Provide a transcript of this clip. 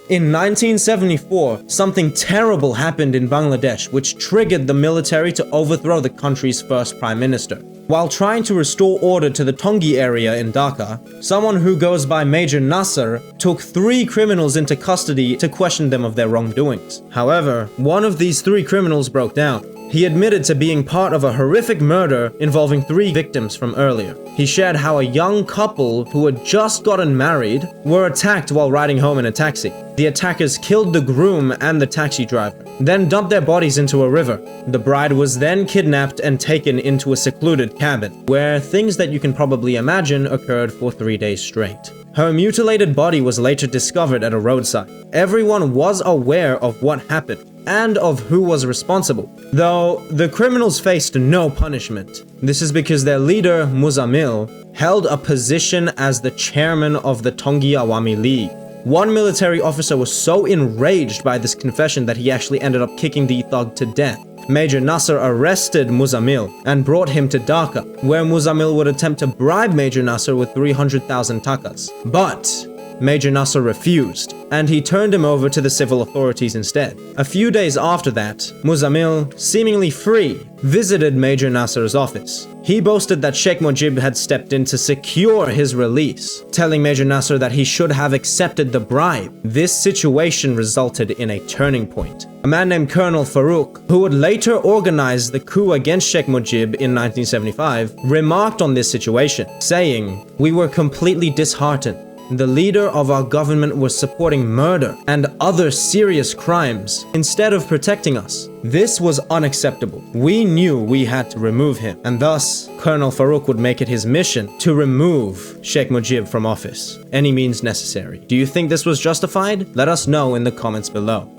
In 1974, something terrible happened in Bangladesh which triggered the military to overthrow the country's first prime minister. While trying to restore order to the Tongi area in Dhaka, someone who goes by Major Nasser took 3 criminals into custody to question them of their wrongdoings. However, one of these 3 criminals broke down. He admitted to being part of a horrific murder involving 3 victims from earlier. He shared how a young couple who had just gotten married were attacked while riding home in a taxi. The attackers killed the groom and the taxi driver, then dumped their bodies into a river. The bride was then kidnapped and taken into a secluded cabin, where things that you can probably imagine occurred for 3 days straight. Her mutilated body was later discovered at a roadside. Everyone was aware of what happened and of who was responsible, though the criminals faced no punishment. This is because their leader, Muzamil, held a position as the chairman of the Tongi Awami League. One military officer was so enraged by this confession that he actually ended up kicking the thug to death. Major Nasser arrested Muzamil and brought him to Dhaka, where Muzamil would attempt to bribe Major Nasser with 300,000 takas. But Major Nasser refused, and he turned him over to the civil authorities instead. A few days after that, Muzamil, seemingly free, visited Major Nasser's office. He boasted that Sheikh Mujib had stepped in to secure his release, telling Major Nasser that he should have accepted the bribe. This situation resulted in a turning point. A man named Colonel Farouk, who would later organize the coup against Sheikh Mujib in 1975, remarked on this situation, saying, "We were completely disheartened. The leader of our government was supporting murder and other serious crimes instead of protecting us. This was unacceptable. We knew we had to remove him, and thus, Colonel Farouk would make it his mission to remove Sheikh Mujib from office, any means necessary." Do you think this was justified? Let us know in the comments below.